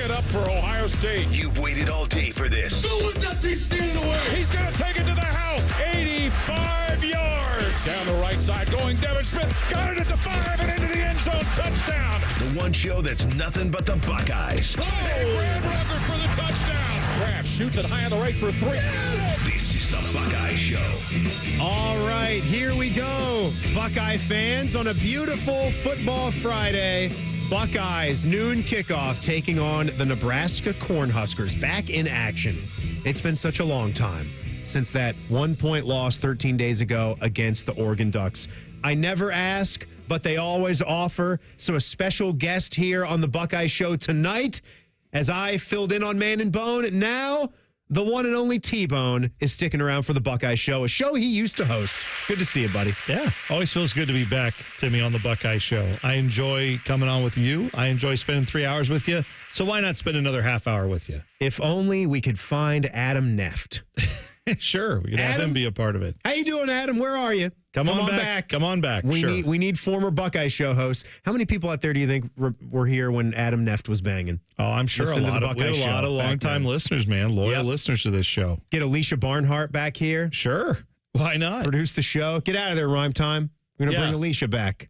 it up for Ohio State. You've waited all day for this. He's standing away. He's going to take it to the house. 85 yards. Down the right side going Devin Smith. Got it at the 5 and into the end zone. Touchdown. The one show that's nothing but the Buckeyes. Oh, Brad Rucker for the touchdown. Kraft shoots it high on the right for 3. This is the Buckeye Show. All right, here we go, Buckeye fans, on a beautiful football Friday. Buckeyes noon kickoff taking on the Nebraska Cornhuskers. Back in action. It's been such a long time since that 1-point loss 13 days ago against the Oregon Ducks. I never ask, but they always offer. So a special guest here on the Buckeye Show tonight, as I filled in on Man and Bone. Now, the one and only T-Bone is sticking around for the Buckeye Show, a show he used to host. Good to see you, buddy. Yeah, always feels good to be back, Timmy, on the Buckeye Show. I enjoy coming on with you. I enjoy spending 3 hours with you. So why not spend another half hour with you? If only we could find Adam Neft. Sure, we could have him be a part of it. How you doing, Adam? Where are you? Come on back. Come on back. We sure. need former Buckeye Show hosts. How many people out there do you think were here when Adam Neft was banging? Oh, I'm sure we have a lot of longtime listeners, man. Loyal listeners to this show. Get Alicia Barnhart back here. Sure. Why not? Produce the show. Get out of there, Rhyme Time. We're going to bring Alicia back.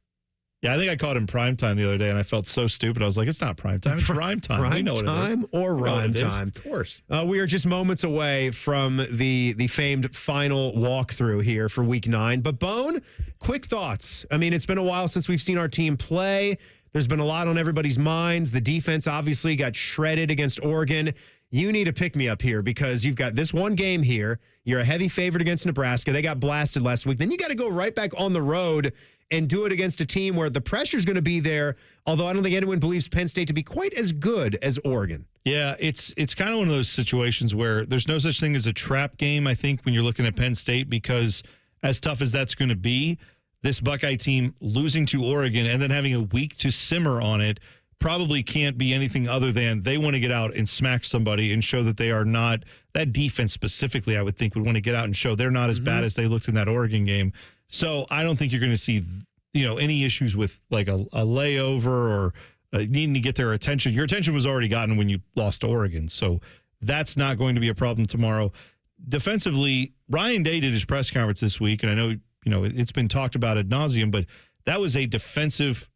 Yeah, I think I caught him prime time the other day, and I felt so stupid. I was like, it's not prime time. It's rhyme time. Prime we know what time it is. or rhyme time? Of course. We are just moments away from the famed final walkthrough here for Week 9. But, Bone, quick thoughts. I mean, it's been a while since we've seen our team play. There's been a lot on everybody's minds. The defense obviously got shredded against Oregon. You need to pick me up here because you've got this one game here. You're a heavy favorite against Nebraska. They got blasted last week. Then you got to go right back on the road and do it against a team where the pressure's going to be there, although I don't think anyone believes Penn State to be quite as good as Oregon. Yeah, it's kind of one of those situations where there's no such thing as a trap game, I think, when you're looking at Penn State, because as tough as that's going to be, this Buckeye team losing to Oregon and then having a week to simmer on it probably can't be anything other than they want to get out and smack somebody and show that they are not, that defense specifically, I would think, would want to get out and show they're not as bad as they looked in that Oregon game. So I don't think you're going to see, any issues with like a layover or needing to get their attention. Your attention was already gotten when you lost to Oregon. So that's not going to be a problem tomorrow. Defensively, Ryan Day did his press conference this week, and I know, it's been talked about ad nauseum, but that was a defensive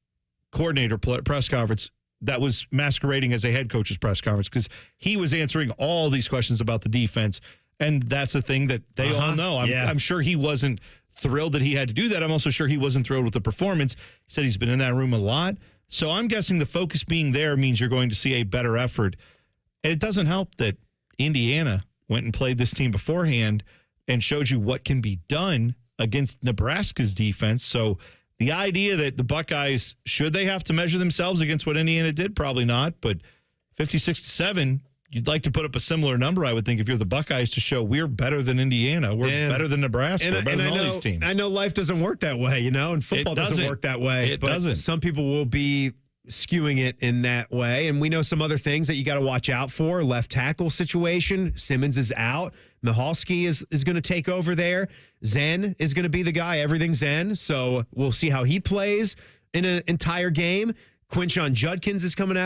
coordinator press conference that was masquerading as a head coach's press conference because he was answering all these questions about the defense. And that's the thing that they all know. I'm sure he wasn't thrilled that he had to do that. I'm also sure he wasn't thrilled with the performance. He said he's been in that room a lot. So I'm guessing the focus being there means you're going to see a better effort. And it doesn't help that Indiana went and played this team beforehand and showed you what can be done against Nebraska's defense. So the idea that the Buckeyes, should they have to measure themselves against what Indiana did? Probably not. But 56-7, you'd like to put up a similar number, I would think, if you're the Buckeyes, to show we're better than Indiana. We're better than Nebraska. We're better than all these teams. I know life doesn't work that way, and football doesn't work that way. It doesn't. Some people will be skewing it in that way. And we know some other things that you got to watch out for. Left tackle situation. Simmons is out. Mihalski is going to take over there. Zen is going to be the guy. Everything's Zen. So we'll see how he plays in an entire game. Quinshon Judkins is coming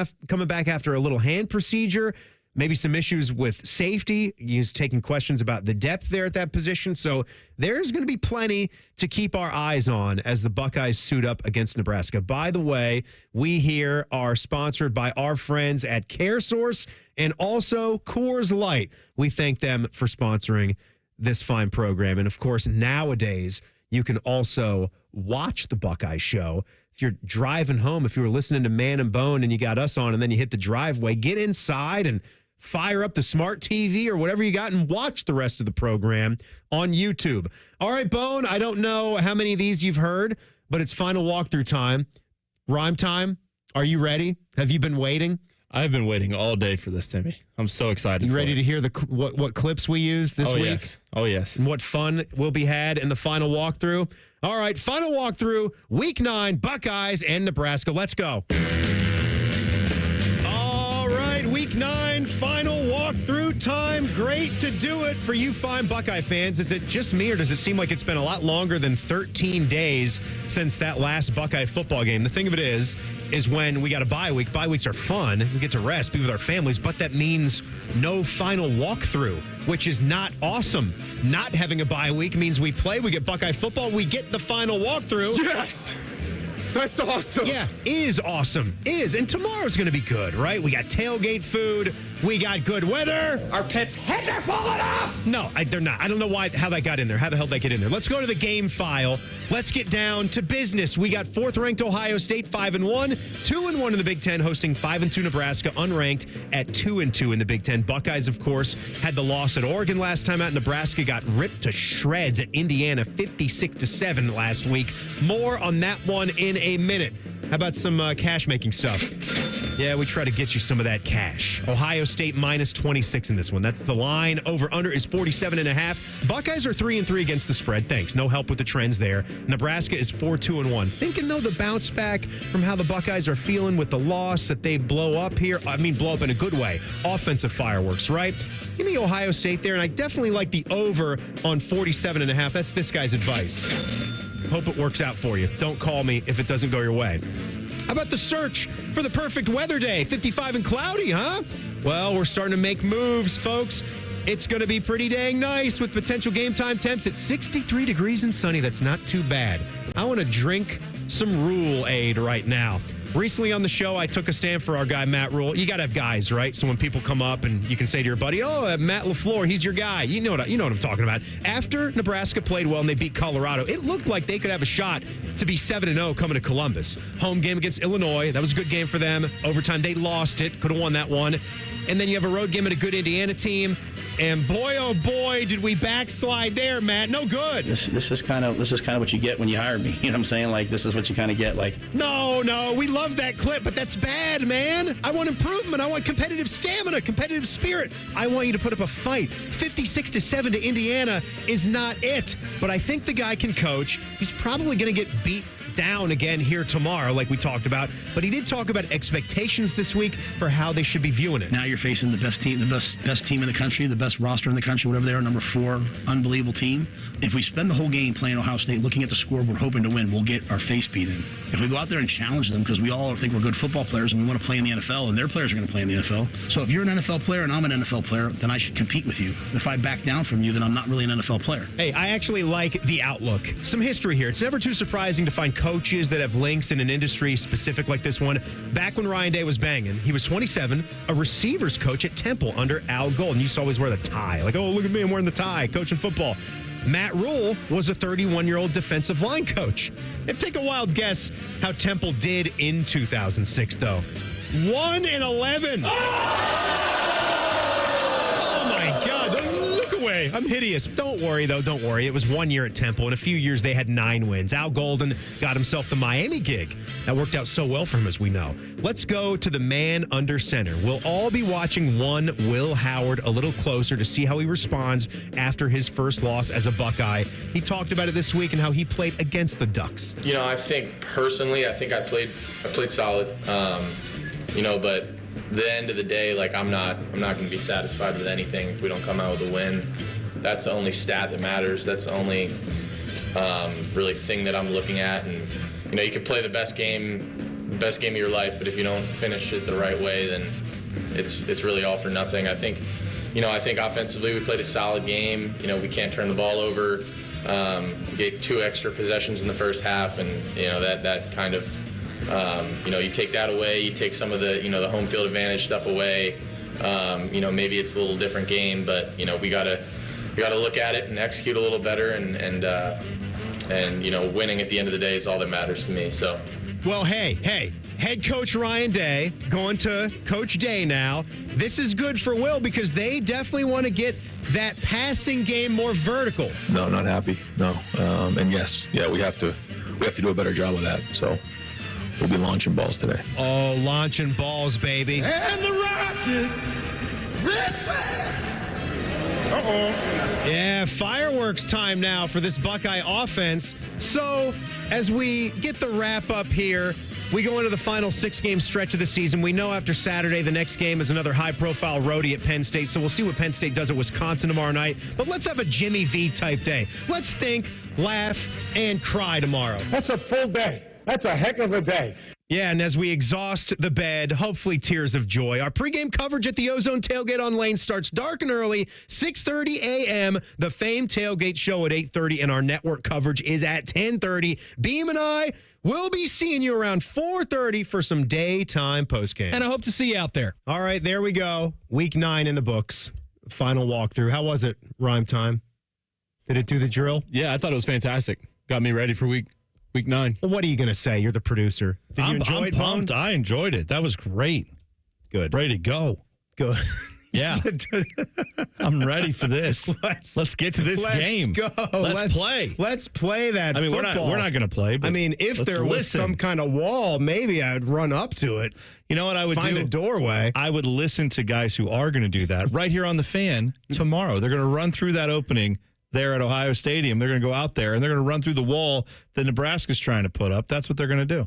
back after a little hand procedure. Maybe some issues with safety. He's taking questions about the depth there at that position. So there's going to be plenty to keep our eyes on as the Buckeyes suit up against Nebraska. By the way, we here are sponsored by our friends at CareSource and also Coors Light. We thank them for sponsoring this fine program. And, of course, nowadays you can also watch the Buckeye Show. If you're driving home, if you were listening to Man and Bone and you got us on and then you hit the driveway, get inside and fire up the smart TV or whatever you got and watch the rest of the program on YouTube. All right, Bone, I don't know how many of these you've heard, but it's final walkthrough time. Rhyme time. Are you ready? Have you been waiting? I've been waiting all day for this, Timmy. I'm so excited. You ready to hear what clips we use this week? Yes. Oh, yes. And what fun will be had in the final walkthrough? All right, final walkthrough, Week 9, Buckeyes and Nebraska. Let's go. All right, Week 9, final walkthrough time. Great to do it for you fine Buckeye fans. Is it just me, or does it seem like it's been a lot longer than 13 days since that last Buckeye football game? The thing of it is, is when we got a bye week. Bye weeks are fun. We get to rest, be with our families, but that means no final walkthrough, which is not awesome. Not having a bye week means we play, we get Buckeye football, we get the final walkthrough. Yes! That's awesome. Yeah, is awesome. Is. And tomorrow's going to be good, right? We got tailgate food. We got good weather. Our pets' heads are falling off. No, they're not. I don't know how that got in there. How the hell did that get in there? Let's go to the game file. Let's get down to business. We got 4th-ranked Ohio State, 5-1, 2-1 in the Big Ten, hosting 5-2 Nebraska, unranked at 2-2 in the Big Ten. Buckeyes, of course, had the loss at Oregon last time out. Nebraska got ripped to shreds at Indiana, 56-7 last week. More on that one in a minute. How about some cash-making stuff? Yeah, we try to get you some of that cash. Ohio State minus 26 in this one. That's the line. Over-under is 47.5. Buckeyes are 3-3 against the spread. Thanks. No help with the trends there. Nebraska is 4-2-1. Thinking, though, the bounce back from how the Buckeyes are feeling with the loss that they blow up here. I mean, blow up in a good way. Offensive fireworks, right? Give me Ohio State there, and I definitely like the over on 47.5. That's this guy's advice. Hope it works out for you. Don't call me if it doesn't go your way. How about the search for the perfect weather day? 55 and cloudy, huh? Well, we're starting to make moves, folks. It's going to be pretty dang nice with potential game time temps at 63 degrees and sunny. That's not too bad. I want to drink some Rule Aid right now. Recently on the show, I took a stand for our guy, Matt Rule. You got to have guys, right? So when people come up and you can say to your buddy, oh, Matt LaFleur, he's your guy. You know what I'm talking about. After Nebraska played well and they beat Colorado, it looked like they could have a shot to be 7-0 coming to Columbus. Home game against Illinois. That was a good game for them. Overtime, they lost it. Could have won that one. And then you have a road game at a good Indiana team. And boy, oh boy, did we backslide there, Matt. No good. This is kind of what you get when you hire me. You know what I'm saying? Like, this is what you kind of get. Like, no, we love that clip, but that's bad, man. I want improvement. I want competitive stamina, competitive spirit. I want you to put up a fight. 56-7 to Indiana is not it. But I think the guy can coach. He's probably going to get beat down again here tomorrow, like we talked about. But he did talk about expectations this week for how they should be viewing it. Now you're facing the best team, best team in the country, the best roster in the country, whatever they are, number 4, unbelievable team. If we spend the whole game playing Ohio State, looking at the scoreboard, hoping to win, we'll get our face beat in. If we go out there and challenge them, because we all think we're good football players and we want to play in the NFL, and their players are going to play in the NFL. So if you're an NFL player and I'm an NFL player, then I should compete with you. If I back down from you, then I'm not really an NFL player. Hey, I actually like the outlook. Some history here. It's never too surprising to find coaches that have links in an industry specific like this one. Back when Ryan Day was banging, he was 27, a receivers coach at Temple under Al Golden. Used to always wear the tie. Like, oh, look at me, I'm wearing the tie, coaching football. Matt Rule was a 31-year-old defensive line coach. And take a wild guess how Temple did in 2006, though. 1-11. Oh, my God. Look away. I'm hideous. Don't worry, though. Don't worry. It was 1 year at Temple. In a few years, they had 9 wins. Al Golden got himself the Miami gig. That worked out so well for him, as we know. Let's go to the man under center. We'll all be watching one Will Howard a little closer to see how he responds after his first loss as a Buckeye. He talked about it this week and how he played against the Ducks. You know, I think personally, I played solid. But the end of the day, like, I'm not going to be satisfied with anything if we don't come out with a win. That's the only stat that matters. That's the only really thing that I'm looking at. And you can play the best game of your life, but if you don't finish it the right way, then it's really all for nothing. I think offensively we played a solid game. We can't turn the ball over. We get 2 extra possessions in the first half, and that kind of. You take that away, you take some of the, the home field advantage stuff away. Maybe it's a little different game, but, we gotta look at it and execute a little better, and winning at the end of the day is all that matters to me. So. Well, hey, head coach Ryan Day going to Coach Day now. This is good for Will because they definitely want to get that passing game more vertical. No, not happy. No. And yes, we have to do a better job of that. So. We'll be launching balls today. Oh, launching balls, baby. And the Rockets, red flag. Uh-oh. Yeah, fireworks time now for this Buckeye offense. So, as we get the wrap up here, we go into the final 6-game stretch of the season. We know after Saturday, the next game is another high-profile roadie at Penn State, so we'll see what Penn State does at Wisconsin tomorrow night. But let's have a Jimmy V-type day. Let's think, laugh, and cry tomorrow. That's a full day. That's a heck of a day. Yeah, and as we exhaust the bed, hopefully tears of joy, our pregame coverage at the Ozone Tailgate on Lane starts dark and early, 6:30 a.m. The Fame Tailgate Show at 8:30, and our network coverage is at 10:30. Beam and I will be seeing you around 4:30 for some daytime postgame. And I hope to see you out there. All right, there we go. Week 9 in the books. Final walkthrough. How was it, Rhyme Time? Did it do the drill? Yeah, I thought it was fantastic. Got me ready for week 9. Well, what are you going to say? You're the producer. Did you enjoy it, pumped. I enjoyed it. That was great. Good. Ready to go. Good. Yeah. I'm ready for this. Let's get to this game. Let's go. Let's play. Let's play that. I mean, football. we're not going to play. But I mean, if there was some kind of wall, maybe I'd run up to it. You know what I would find do? A doorway. I would listen to guys who are going to do that right here on the Fan tomorrow. They're going to run through that opening there at Ohio Stadium. They're going to go out there and they're going to run through the wall that Nebraska's trying to put up. That's what they're going to do.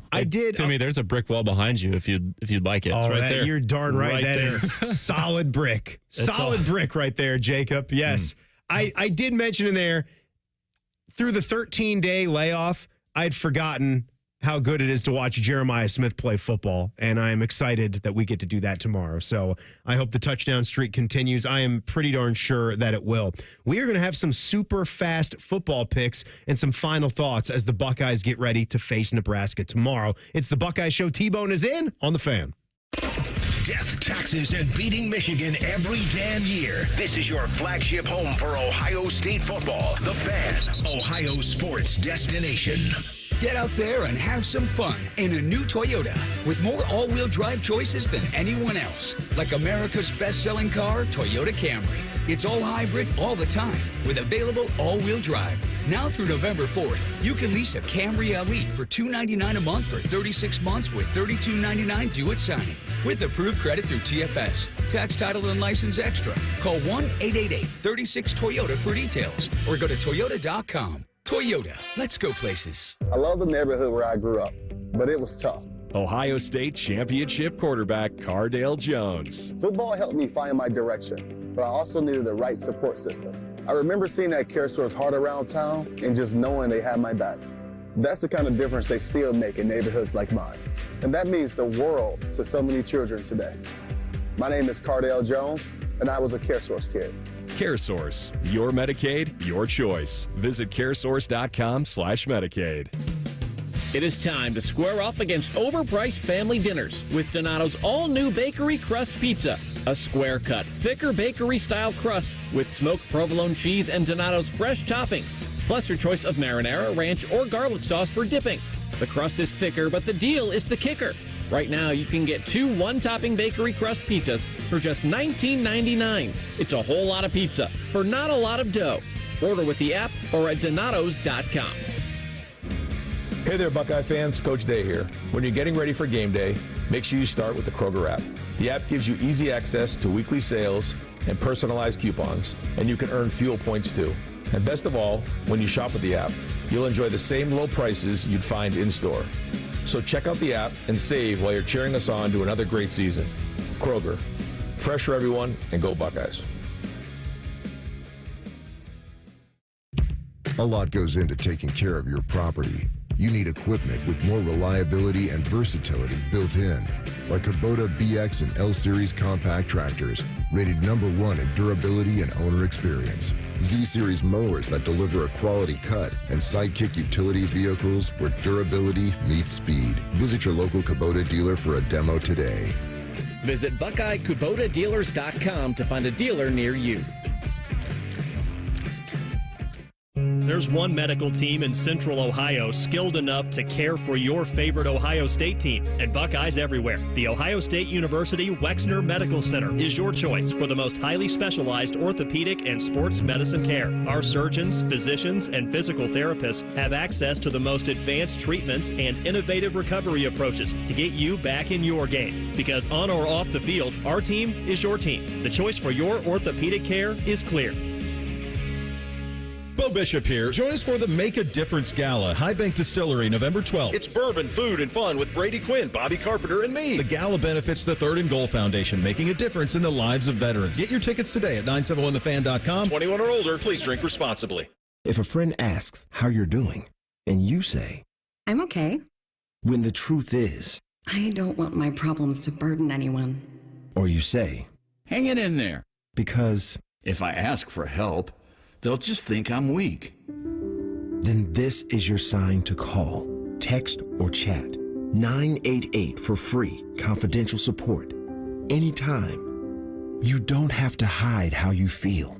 Timmy, there's a brick wall behind you if you'd like it. Oh, it's right there. You're darn right. Right that there. is solid brick. Solid brick right there, Jacob. Yes. I did mention in there, through the 13-day layoff, I'd forgotten how good it is to watch Jeremiah Smith play football, and I am excited that we get to do that tomorrow. So I hope the touchdown streak continues. I am pretty darn sure that it will. We are going to have some super fast football picks and some final thoughts as the Buckeyes get ready to face Nebraska tomorrow. It's the Buckeye Show. T-Bone is in on the Fan. Death, taxes, and beating Michigan every damn year. This is your flagship home for Ohio State football. The Fan, Ohio sports destination. Get out there and have some fun in a new Toyota with more all-wheel drive choices than anyone else. Like America's best-selling car, Toyota Camry. It's all hybrid all the time with available all-wheel drive. Now through November 4th, you can lease a Camry LE for $299 a month for 36 months with $32.99 due at signing. With approved credit through TFS. Tax, title, and license extra. Call 1-888-36-TOYOTA for details or go to toyota.com. Toyota, let's go places. I love the neighborhood where I grew up, but it was tough. Ohio State championship quarterback Cardale Jones. Football helped me find my direction, but I also needed the right support system. I remember seeing that CareSource heart around town and just knowing they had my back. That's the kind of difference they still make in neighborhoods like mine. And that means the world to so many children today. My name is Cardale Jones, and I was a CareSource kid. CareSource, your Medicaid, your choice. Visit caresource.com/Medicaid. It is time to square off against overpriced family dinners with Donato's all-new bakery crust pizza. A square-cut, thicker bakery-style crust with smoked provolone cheese and Donato's fresh toppings, plus your choice of marinara, ranch, or garlic sauce for dipping. The crust is thicker, but the deal is the kicker. Right now, you can get 2 one-topping bakery crust pizzas for just $19.99. It's a whole lot of pizza for not a lot of dough. Order with the app or at donatos.com. Hey there, Buckeye fans. Coach Day here. When you're getting ready for game day, make sure you start with the Kroger app. The app gives you easy access to weekly sales and personalized coupons, and you can earn fuel points too. And best of all, when you shop with the app, you'll enjoy the same low prices you'd find in-store. So check out the app and save while you're cheering us on to another great season. Kroger, fresh for everyone, and go Buckeyes. A lot goes into taking care of your property. You need equipment with more reliability and versatility built in, like Kubota BX and L Series compact tractors, rated #1 in durability and owner experience. Z-Series mowers that deliver a quality cut, and Sidekick utility vehicles where durability meets speed. Visit your local Kubota dealer for a demo today. Visit BuckeyeKubotaDealers.com to find a dealer near you. There's one medical team in Central Ohio skilled enough to care for your favorite Ohio State team, and Buckeyes everywhere. The Ohio State University Wexner Medical Center is your choice for the most highly specialized orthopedic and sports medicine care. Our surgeons, physicians, and physical therapists have access to the most advanced treatments and innovative recovery approaches to get you back in your game. Because on or off the field, our team is your team. The choice for your orthopedic care is clear. Bo Bishop here. Join us for the Make a Difference Gala, High Bank Distillery, November 12th. It's bourbon, food, and fun with Brady Quinn, Bobby Carpenter, and me. The gala benefits the Third and Goal Foundation, making a difference in the lives of veterans. Get your tickets today at 971thefan.com. 21 or older, please drink responsibly. If a friend asks how you're doing, and you say, I'm okay. When the truth is, I don't want my problems to burden anyone. Or you say, hang it in there. Because if I ask for help, they'll just think I'm weak. Then this is your sign to call, text, or chat 988 for free, confidential support. Anytime. You don't have to hide how you feel.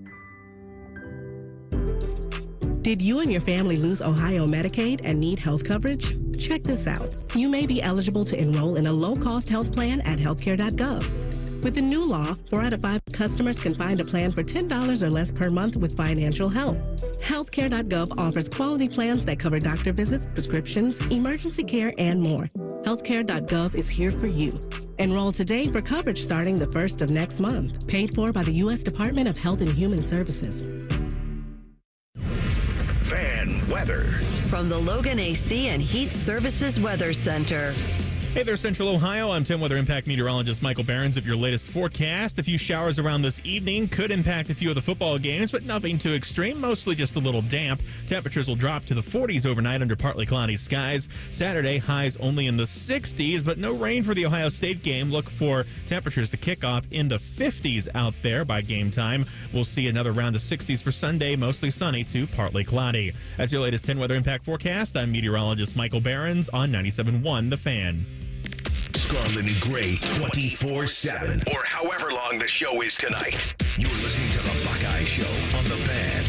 Did you and your family lose Ohio Medicaid and need health coverage? Check this out. You may be eligible to enroll in a low-cost health plan at healthcare.gov. With the new law, 4 out of 5 customers can find a plan for $10 or less per month with financial help. Healthcare.gov offers quality plans that cover doctor visits, prescriptions, emergency care, and more. Healthcare.gov is here for you. Enroll today for coverage starting the 1st of next month. Paid for by the U.S. Department of Health and Human Services. Fan weather. From the Logan AC and Heat Services Weather Center. Hey there, Central Ohio. I'm 10 Weather Impact meteorologist Michael Behrens of your latest forecast. A few showers around this evening could impact a few of the football games, but nothing too extreme, mostly just a little damp. Temperatures will drop to the 40s overnight under partly cloudy skies. Saturday, highs only in the 60s, but no rain for the Ohio State game. Look for temperatures to kick off in the 50s out there by game time. We'll see another round of 60s for Sunday, mostly sunny to partly cloudy. That's your latest 10 Weather Impact forecast. I'm meteorologist Michael Behrens on 97.1 The Fan. Scarlet and Gray 24/7. Or however long the show is tonight. You're listening to The Buckeye Show on The Fan.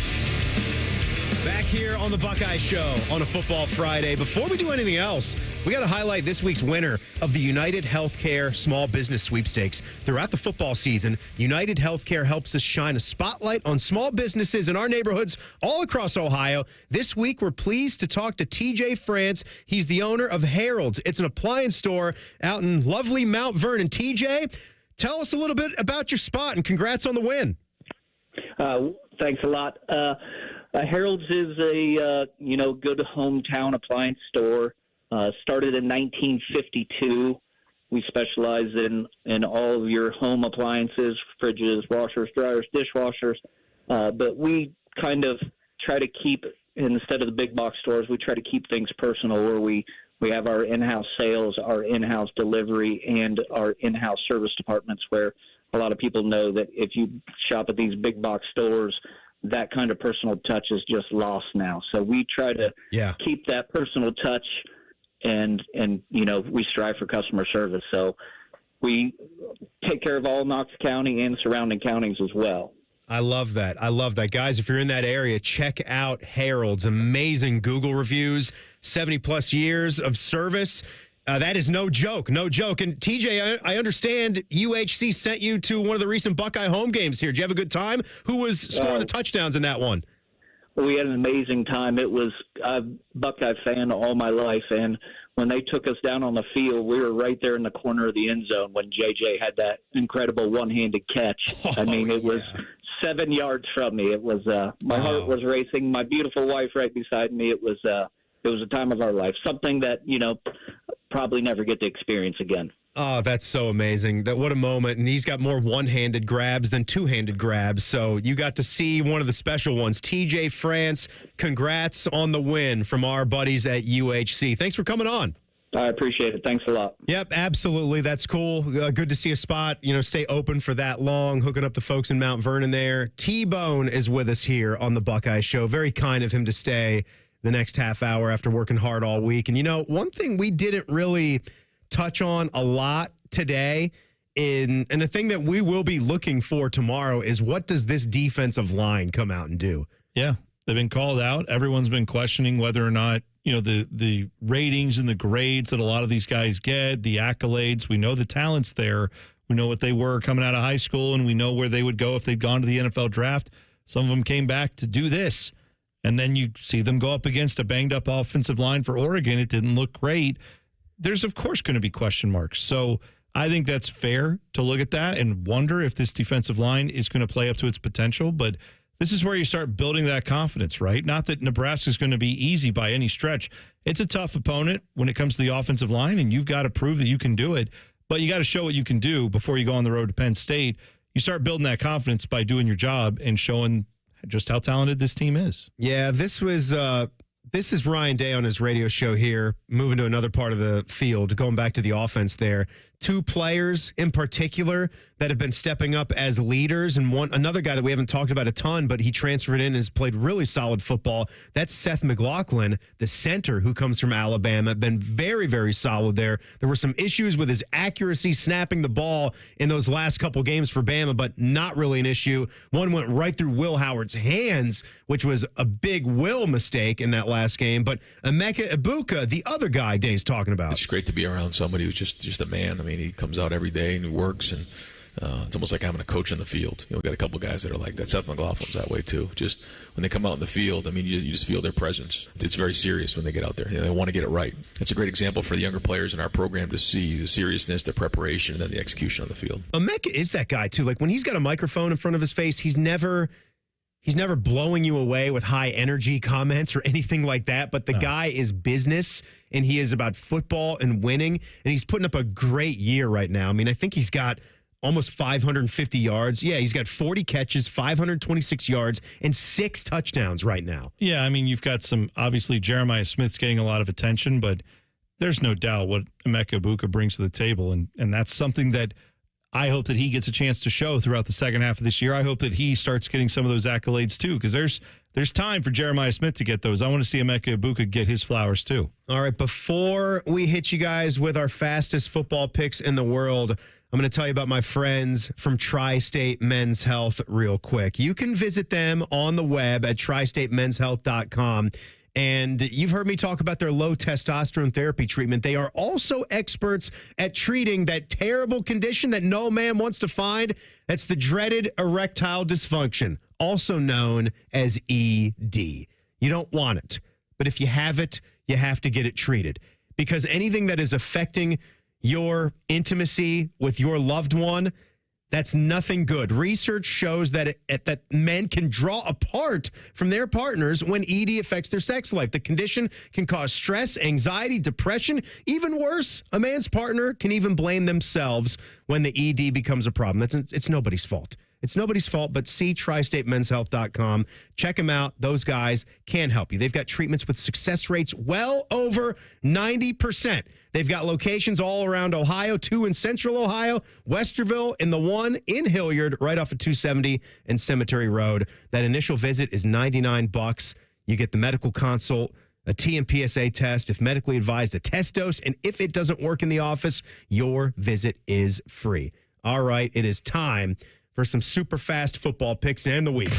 Back here on the Buckeye Show on a football Friday. Before we do anything else, we got to highlight this week's winner of the United Healthcare Small Business Sweepstakes. Throughout the football season, United Healthcare helps us shine a spotlight on small businesses in our neighborhoods all across Ohio. This week, we're pleased to talk to TJ France. He's the owner of Harold's. It's an appliance store out in lovely Mount Vernon. TJ, tell us a little bit about your spot, and congrats on the win. Thanks a lot. Harold's is a good hometown appliance store. Started in 1952. We specialize in all of your home appliances, fridges, washers, dryers, dishwashers. But we kind of try to keep, instead of the big box stores, we try to keep things personal, where we have our in-house sales, our in-house delivery, and our in-house service departments, where a lot of people know that if you shop at these big box stores, that kind of personal touch is just lost now. So we try to keep that personal touch, and we strive for customer service. So we take care of all Knox County and surrounding counties as well. I love that. I love that. Guys, if you're in that area, check out Harold's. Amazing Google reviews, 70-plus years of service. That is no joke, no joke. And TJ, I understand UHC sent you to one of the recent Buckeye home games here. Did you have a good time? Who was scoring the touchdowns in that one? We had an amazing time. I'm a Buckeye fan all my life, and when they took us down on the field, we were right there in the corner of the end zone when JJ had that incredible one-handed catch. It was 7 yards from me. It was my heart was racing. My beautiful wife right beside me. It was a time of our life. Something that probably never get to experience again. Oh, that's so amazing. What a moment. And he's got more one-handed grabs than two-handed grabs. So you got to see one of the special ones. TJ France, congrats on the win from our buddies at UHC. Thanks for coming on. I appreciate it. Thanks a lot. Yep, absolutely. That's cool. Good to see a spot, stay open for that long, hooking up the folks in Mount Vernon there. T-Bone is with us here on the Buckeye Show. Very kind of him to stay the next half hour after working hard all week. And, one thing we didn't really touch on a lot today, and the thing that we will be looking for tomorrow, is what does this defensive line come out and do? Yeah, they've been called out. Everyone's been questioning whether or not, the ratings and the grades that a lot of these guys get, the accolades. We know the talent's there. We know what they were coming out of high school, and we know where they would go if they'd gone to the NFL draft. Some of them came back to do this. And then you see them go up against a banged-up offensive line for Oregon. It didn't look great. There's, of course, going to be question marks. So I think that's fair to look at that and wonder if this defensive line is going to play up to its potential. But this is where you start building that confidence, right? Not that Nebraska is going to be easy by any stretch. It's a tough opponent when it comes to the offensive line, and you've got to prove that you can do it. But you got to show what you can do before you go on the road to Penn State. You start building that confidence by doing your job and showing just how talented this team is. Yeah, this was This is Ryan Day on his radio show here, moving to another part of the field, going back to the offense there. 2 players in particular that have been stepping up as leaders, and another guy that we haven't talked about a ton, but he transferred in and has played really solid football. That's Seth McLaughlin, the center who comes from Alabama. Been very, very solid there. There were some issues with his accuracy snapping the ball in those last couple games for Bama, but not really an issue. One went right through Will Howard's hands, which was a big Will mistake in that last game. But Emeka Egbuka, the other guy Day's talking about. It's great to be around somebody who's just a man. I mean, he comes out every day and he works, and it's almost like having a coach on the field. You know, we've got a couple guys that are like that. Seth McLaughlin's that way too. Just when they come out in the field, I mean, you just feel their presence. It's very serious when they get out there. You know, they want to get it right. It's a great example for the younger players in our program to see the seriousness, the preparation, and then the execution on the field. Emeka is that guy too. Like when he's got a microphone in front of his face, he's never blowing you away with high energy comments or anything like that. But the guy is business, and he is about football and winning. And he's putting up a great year right now. I mean, I think he's got almost 550 yards. Yeah, he's got 40 catches, 526 yards, and 6 touchdowns right now. Yeah, I mean, you've got obviously Jeremiah Smith's getting a lot of attention, but there's no doubt what Emeka Egbuka brings to the table. And that's something that I hope that he gets a chance to show throughout the second half of this year. I hope that he starts getting some of those accolades too, because there's time for Jeremiah Smith to get those. I want to see Emeka Egbuka get his flowers too. All right, before we hit you guys with our fastest football picks in the world, I'm going to tell you about my friends from Tri-State Men's Health real quick. You can visit them on the web at tristatemenshealth.com. And you've heard me talk about their low testosterone therapy treatment. They are also experts at treating that terrible condition that no man wants to find. That's the dreaded erectile dysfunction, also known as ED. You don't want it. But if you have it, you have to get it treated. Because anything that is affecting your intimacy with your loved one, that's nothing good. Research shows that that men can draw apart from their partners when ED affects their sex life. The condition can cause stress, anxiety, depression. Even worse, a man's partner can even blame themselves when the ED becomes a problem. It's nobody's fault. It's nobody's fault, but see tristatemenshealth.com. Check them out. Those guys can help you. They've got treatments with success rates well over 90%. They've got locations all around Ohio, 2 in Central Ohio, Westerville, and the 1 in Hilliard, right off of 270 and Cemetery Road. That initial visit is $99. You get the medical consult, a TMPSA test, if medically advised, a test dose, and if it doesn't work in the office, your visit is free. All right, it is time for some super fast football picks and the week.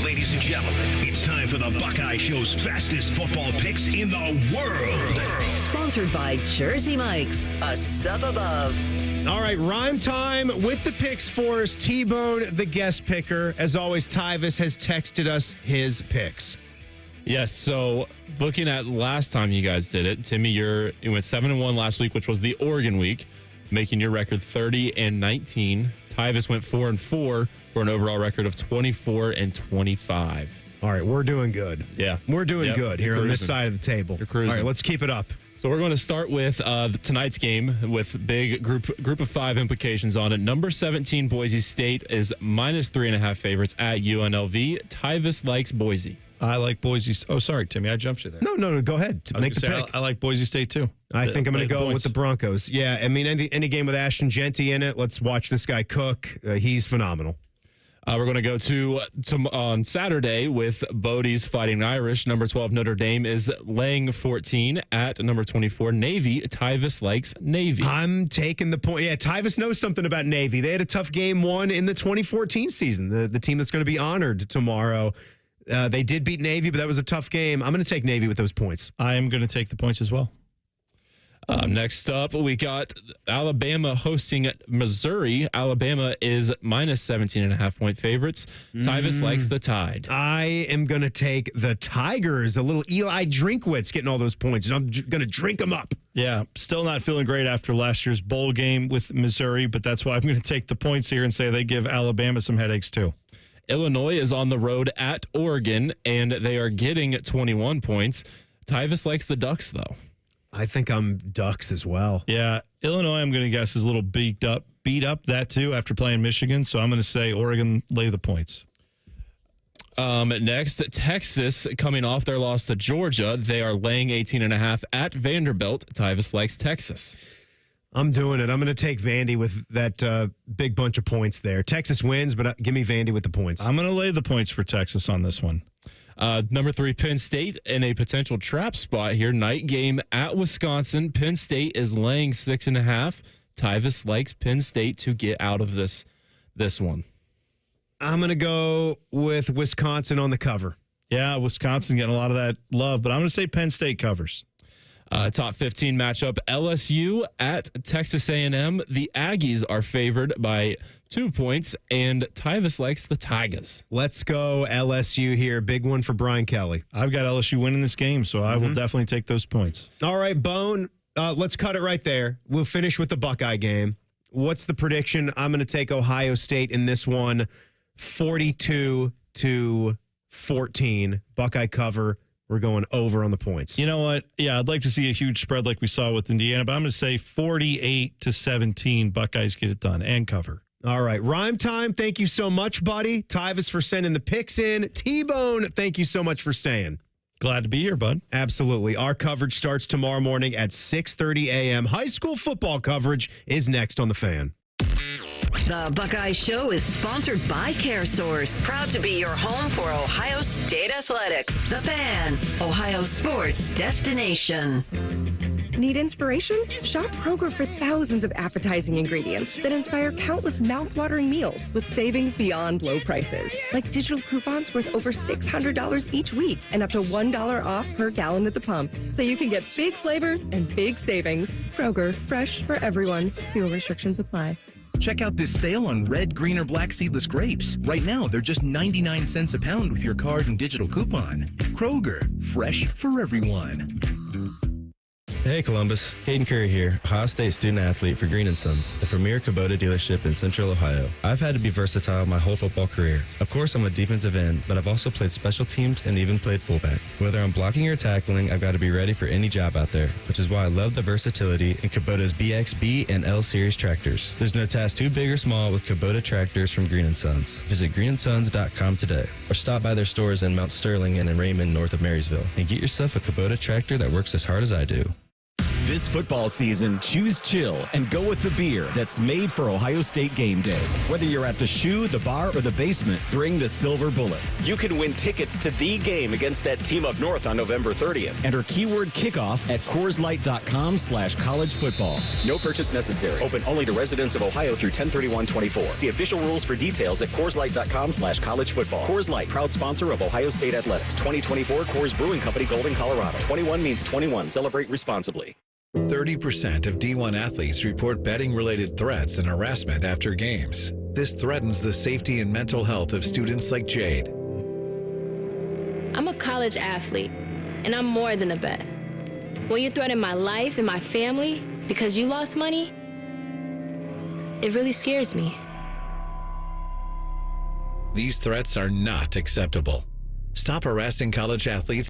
Ladies and gentlemen, it's time for the Buckeye Show's fastest football picks in the world. Sponsored by Jersey Mike's, a sub above. All right, rhyme time with the picks for us. T-Bone, the guest picker. As always, Tyvis has texted us his picks. Yes, so looking at last time you guys did it, Timmy, you went 7-1 last week, which was the Oregon week, making your record 30-19. Tyvis went 4-4 for an overall record of 24-25. All right, we're doing good. Yeah. We're doing good here on this side of the table. You're cruising. All right, let's keep it up. So we're going to start with tonight's game with big group of 5 implications on it. Number 17, Boise State is -3.5 favorites at UNLV. Tyvis likes Boise. I like Boise. Oh, sorry, Timmy. I jumped you there. No, go ahead. Make the pick. I like Boise State, too. I think I'm going to go with the Broncos. Yeah, I mean, any game with Ashton Genty in it, let's watch this guy cook. He's phenomenal. We're going to go to on Saturday with Bodie's Fighting Irish. Number 12, Notre Dame is laying 14 at number 24, Navy. Tyvis likes Navy. I'm taking the point. Yeah, Tyvis knows something about Navy. They had a tough game 1 in the 2014 season, the team that's going to be honored tomorrow. They did beat Navy, but that was a tough game. I'm going to take Navy with those points. I am going to take the points as well. Next up, we got Alabama hosting Missouri. Alabama is -17.5 point favorites. Tyvis likes the Tide. I am going to take the Tigers. A little Eli Drinkwitz getting all those points, and I'm going to drink them up. Yeah, still not feeling great after last year's bowl game with Missouri, but that's why I'm going to take the points here and say they give Alabama some headaches too. Illinois is on the road at Oregon, and they are getting 21 points. Tyvis likes the Ducks, though. I think I'm Ducks as well. Yeah, Illinois, I'm going to guess, is a little beat up that too after playing Michigan, so I'm going to say Oregon lay the points. Next, Texas, coming off their loss to Georgia. They are laying 18.5 at Vanderbilt. Tyvis likes Texas. I'm doing it. I'm going to take Vandy with that big bunch of points there. Texas wins, but give me Vandy with the points. I'm going to lay the points for Texas on this one. Number 3, Penn State in a potential trap spot here. Night game at Wisconsin. Penn State is laying 6.5. Tyvis likes Penn State to get out of this one. I'm going to go with Wisconsin on the cover. Yeah, Wisconsin getting a lot of that love, but I'm going to say Penn State covers. Top 15 matchup, LSU at Texas A&M. The Aggies are favored by 2 points, and Tyvis likes the Tigers. Let's go LSU here. Big one for Brian Kelly. I've got LSU winning this game, so I will definitely take those points. All right, Bone, let's cut it right there. We'll finish with the Buckeye game. What's the prediction? I'm going to take Ohio State in this one, 42-14. Buckeye cover. We're going over on the points. You know what? Yeah, I'd like to see a huge spread like we saw with Indiana, but I'm going to say 48-17. Buckeyes get it done and cover. All right. Rhyme time. Thank you so much, buddy. Tyvis for sending the picks in. T-Bone, thank you so much for staying. Glad to be here, bud. Absolutely. Our coverage starts tomorrow morning at 6:30 a.m. High school football coverage is next on The Fan. The Buckeye Show is sponsored by CareSource, proud to be your home for Ohio State athletics. The Fan, Ohio sports destination. Need inspiration? Shop Kroger for thousands of appetizing ingredients that inspire countless mouth-watering meals with savings beyond low prices. Like digital coupons worth over $600 each week and up to $1 off per gallon at the pump. So you can get big flavors and big savings. Kroger, fresh for everyone. Fuel restrictions apply. Check out this sale on red, green, or black seedless grapes. Right now, they're just 99 cents a pound with your card and digital coupon. Kroger, fresh for everyone. Hey Columbus, Caden Curry here, Ohio State student-athlete for Green & Sons, the premier Kubota dealership in Central Ohio. I've had to be versatile my whole football career. Of course, I'm a defensive end, but I've also played special teams and even played fullback. Whether I'm blocking or tackling, I've got to be ready for any job out there, which is why I love the versatility in Kubota's BX, B, and L Series tractors. There's no task too big or small with Kubota tractors from Green & Sons. Visit greenandsons.com today, or stop by their stores in Mount Sterling and in Raymond, north of Marysville, and get yourself a Kubota tractor that works as hard as I do. This football season, choose chill and go with the beer that's made for Ohio State game day. Whether you're at the shoe, the bar, or the basement, bring the Silver Bullets. You can win tickets to the game against that team up north on November 30th. Enter keyword kickoff at CoorsLight.com/college football. No purchase necessary. Open only to residents of Ohio through 10/31/24. See official rules for details at CoorsLight.com/college football. Coors Light, proud sponsor of Ohio State Athletics. 2024 Coors Brewing Company, Golden, Colorado. 21 means 21. Celebrate responsibly. 30% of D1 athletes report betting-related threats and harassment after games. This threatens the safety and mental health of students like Jade. I'm a college athlete, and I'm more than a bet. When you threaten my life and my family because you lost money, it really scares me. These threats are not acceptable. Stop harassing college athletes